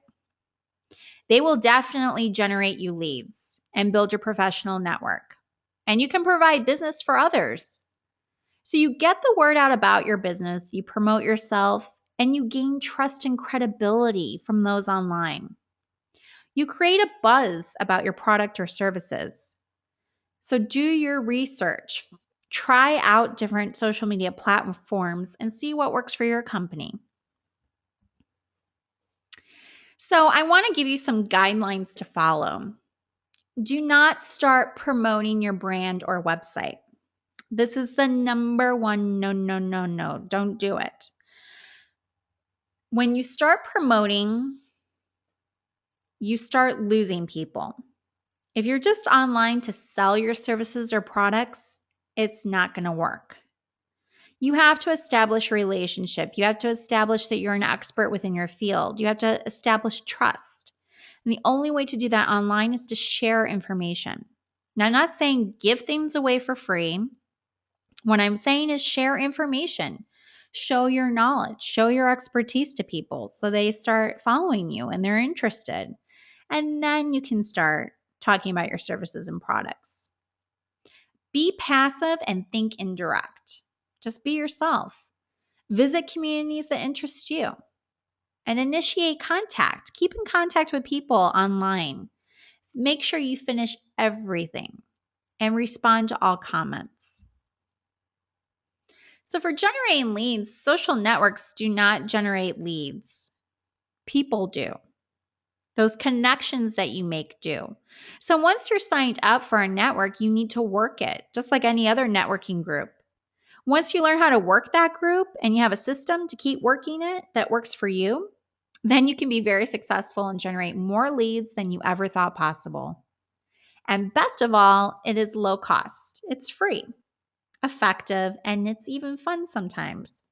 They will definitely generate you leads and build your professional network. And you can provide business for others. So you get the word out about your business, you promote yourself, and you gain trust and credibility from those online. You create a buzz about your product or services. So do your research. Try out different social media platforms and see what works for your company. So I want to give you some guidelines to follow. Do not start promoting your brand or website. This is the number one no, no, no, no. Don't do it. When you start promoting, you start losing people. If you're just online to sell your services or products, it's not going to work. You have to establish a relationship. You have to establish that you're an expert within your field. You have to establish trust. And the only way to do that online is to share information. Now, I'm not saying give things away for free. What I'm saying is share information, show your knowledge, show your expertise to people so they start following you and they're interested. And then you can start talking about your services and products. Be passive and think indirect. Just be yourself. Visit communities that interest you and initiate contact. Keep in contact with people online. Make sure you finish everything and respond to all comments. So for generating leads, social networks do not generate leads. People do. Those connections that you make do. So once you're signed up for a network, you need to work it, just like any other networking group. Once you learn how to work that group and you have a system to keep working it that works for you, then you can be very successful and generate more leads than you ever thought possible. And best of all, it is low cost. It's free, effective, and it's even fun sometimes.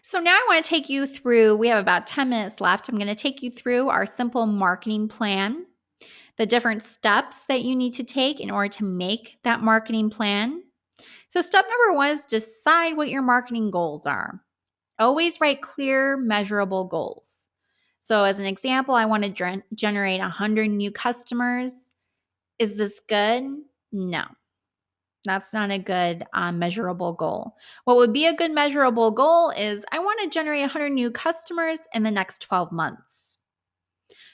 So now I want to take you through, we have about 10 minutes left. I'm going to take you through our simple marketing plan, the different steps that you need to take in order to make that marketing plan. So step number 1 is decide what your marketing goals are. Always write clear, measurable goals. So as an example, I want to generate 100 new customers. Is this good? No. That's not a good measurable goal. What would be a good measurable goal is I want to generate 100 new customers in the next 12 months.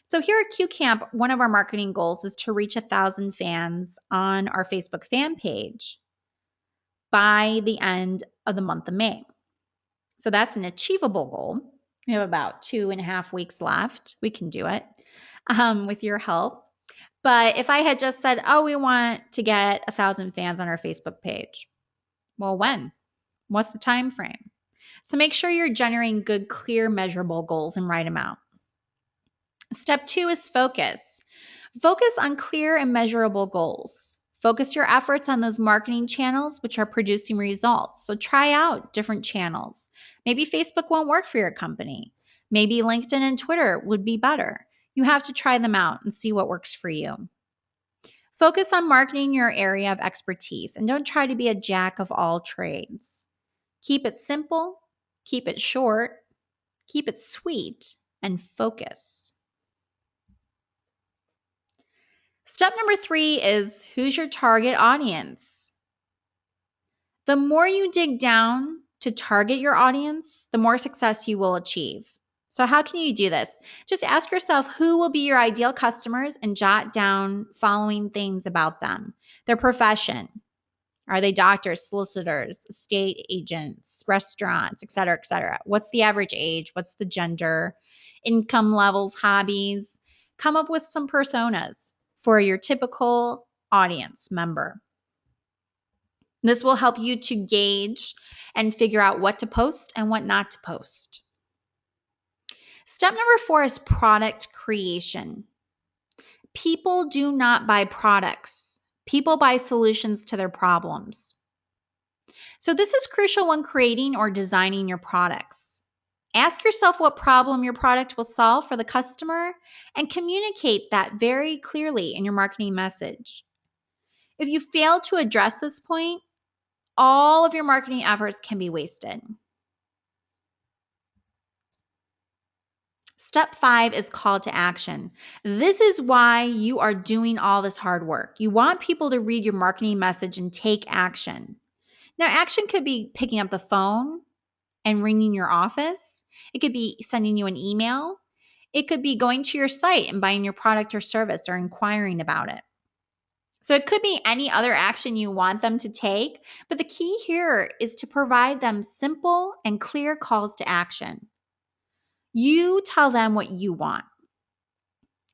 So here at CueCamp, one of our marketing goals is to reach 1,000 fans on our Facebook fan page by the end of the month of May. So that's an achievable goal. We have about 2.5 weeks left. We can do it with your help. But if I had just said, oh, we want to get 1,000 fans on our Facebook page. Well, when? What's the time frame? So make sure you're generating good, clear, measurable goals and write them out. Step 2 is focus. Focus on clear and measurable goals. Focus your efforts on those marketing channels which are producing results. So try out different channels. Maybe Facebook won't work for your company. Maybe LinkedIn and Twitter would be better. You have to try them out and see what works for you. Focus on marketing your area of expertise and don't try to be a jack of all trades. Keep it simple, keep it short, keep it sweet, and focus. Step number 3 is who's your target audience? The more you dig down to target your audience, the more success you will achieve. So how can you do this? Just ask yourself who will be your ideal customers and jot down following things about them. Their profession. Are they doctors, solicitors, estate agents, restaurants, et cetera, et cetera? What's the average age? What's the gender? Income levels, hobbies? Come up with some personas for your typical audience member. This will help you to gauge and figure out what to post and what not to post. Step number 4 is product creation. People do not buy products. People buy solutions to their problems. So this is crucial when creating or designing your products. Ask yourself what problem your product will solve for the customer and communicate that very clearly in your marketing message. If you fail to address this point, all of your marketing efforts can be wasted. Step 5 is call to action. This is why you are doing all this hard work. You want people to read your marketing message and take action. Now, action could be picking up the phone and ringing your office. It could be sending you an email. It could be going to your site and buying your product or service or inquiring about it. So it could be any other action you want them to take, but the key here is to provide them simple and clear calls to action. You tell them what you want.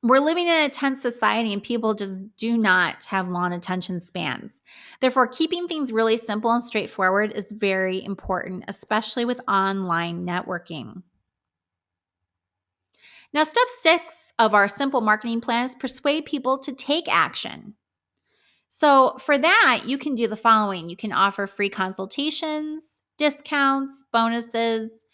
We're living in a tense society and people just do not have long attention spans. Therefore, keeping things really simple and straightforward is very important, especially with online networking. Now, step 6 of our simple marketing plan is persuade people to take action. So, for that, you can do the following. You can offer free consultations, discounts, bonuses,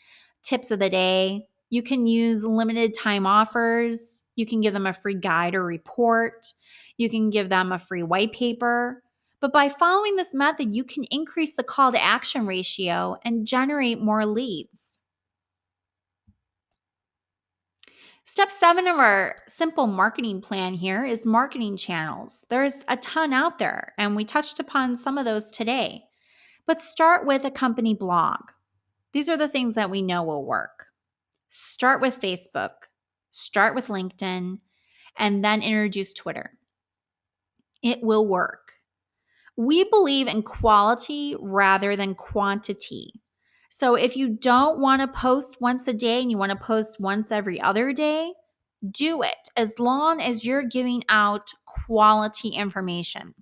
tips of the day. You can use limited time offers. You can give them a free guide or report. You can give them a free white paper. But by following this method, you can increase the call to action ratio and generate more leads. Step 7 of our simple marketing plan here is marketing channels. There's a ton out there, and we touched upon some of those today. But start with a company blog. These are the things that we know will work. Start with Facebook, start with LinkedIn, and then introduce Twitter. It will work. We believe in quality rather than quantity. So if you don't want to post once a day and you want to post once every other day, do it as long as you're giving out quality information.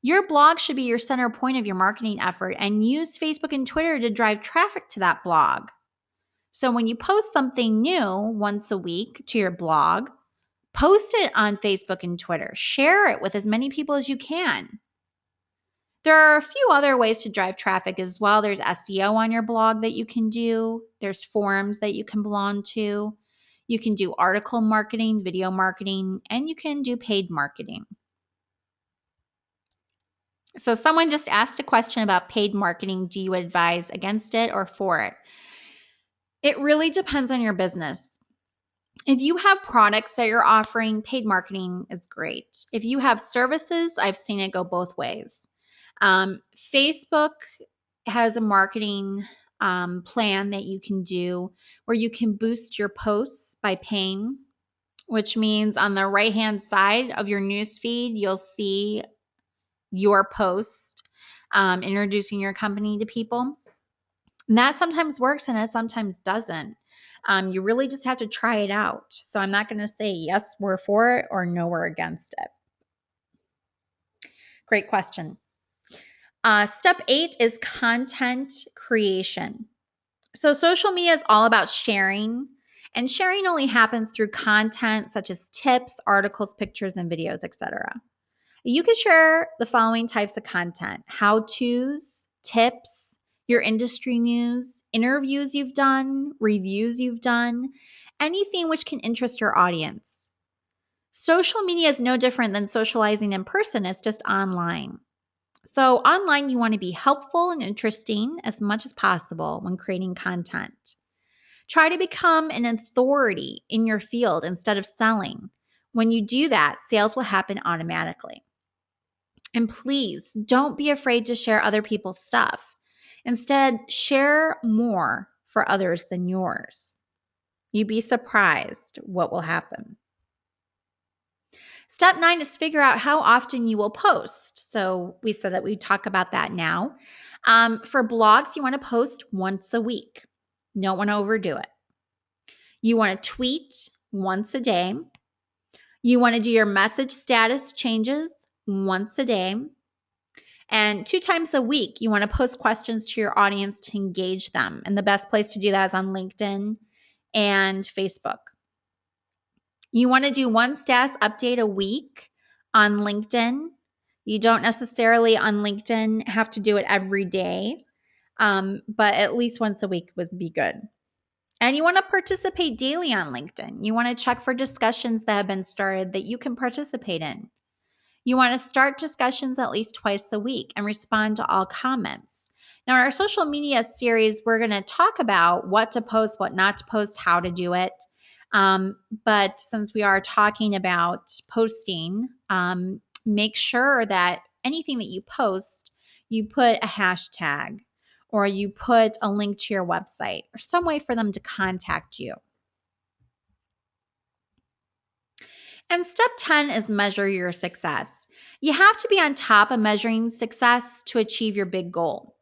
Your blog should be your center point of your marketing effort, and use Facebook and Twitter to drive traffic to that blog. So when you post something new once a week to your blog, post it on Facebook and Twitter. Share it with as many people as you can. There are a few other ways to drive traffic as well. There's SEO on your blog that you can do. There's forums that you can belong to. You can do article marketing, video marketing, and you can do paid marketing. So someone just asked a question about paid marketing. Do you advise against it or for it? It really depends on your business. If you have products that you're offering, paid marketing is great. If you have services, I've seen it go both ways. Facebook has a marketing plan that you can do where you can boost your posts by paying, which means on the right-hand side of your newsfeed, you'll see your post introducing your company to people. And that sometimes works and it sometimes doesn't. You really just have to try it out. So I'm not going to say yes, we're for it or no, we're against it. Great question. Step 8 is content creation. So social media is all about sharing, and sharing only happens through content such as tips, articles, pictures, and videos, etc. You can share the following types of content: how-tos, tips, your industry news, interviews you've done, reviews you've done, anything which can interest your audience. Social media is no different than socializing in person, it's just online. So online, you want to be helpful and interesting as much as possible when creating content. Try to become an authority in your field instead of selling. When you do that, sales will happen automatically. And please don't be afraid to share other people's stuff. Instead, share more for others than yours. You'd be surprised what will happen. Step 9 is figure out how often you will post. So we said that we'd talk about that now. For blogs, you want to post once a week. You don't want to overdo it. You want to tweet once a day. You want to do your message status changes once a day. And 2 times a week, you want to post questions to your audience to engage them. And the best place to do that is on LinkedIn and Facebook. You want to do 1 status update a week on LinkedIn. You don't necessarily on LinkedIn have to do it every day, but at least once a week would be good. And you want to participate daily on LinkedIn. You want to check for discussions that have been started that you can participate in. You want to start discussions at least twice a week and respond to all comments. Now, in our social media series, we're going to talk about what to post, what not to post, how to do it. But since we are talking about posting, make sure that anything that you post, you put a hashtag or you put a link to your website or some way for them to contact you. And step 10 is measure your success. You have to be on top of measuring success to achieve your big goal.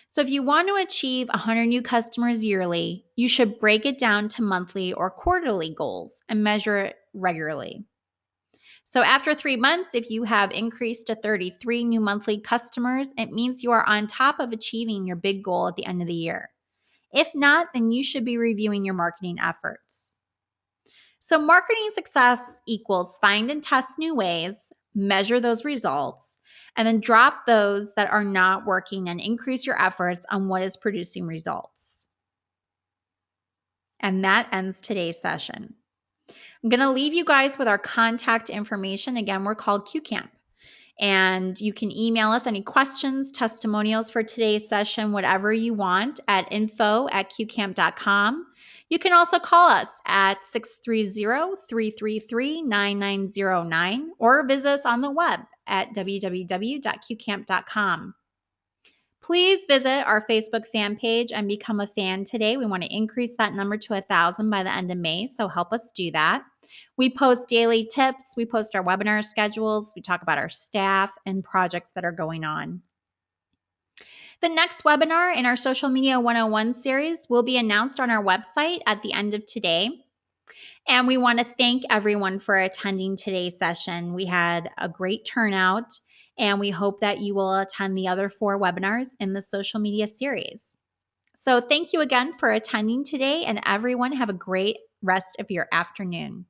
So if you want to achieve 100 new customers yearly, you should break it down to monthly or quarterly goals and measure it regularly. So after 3 months, if you have increased to 33 new monthly customers, it means you are on top of achieving your big goal at the end of the year. If not, then you should be reviewing your marketing efforts. So marketing success equals find and test new ways, measure those results, and then drop those that are not working and increase your efforts on what is producing results. And that ends today's session. I'm going to leave you guys with our contact information. Again, we're called CueCamp. And you can email us any questions, testimonials for today's session, whatever you want at info@cuecamp.com. You can also call us at 630-333-9909 or visit us on the web at www.cuecamp.com. Please visit our Facebook fan page and become a fan today. We want to increase that number to 1,000 by the end of May, so help us do that. We post daily tips. We post our webinar schedules. We talk about our staff and projects that are going on. The next webinar in our Social Media 101 series will be announced on our website at the end of today. And we want to thank everyone for attending today's session. We had a great turnout, and we hope that you will attend the other 4 webinars in the social media series. So thank you again for attending today, and everyone have a great rest of your afternoon.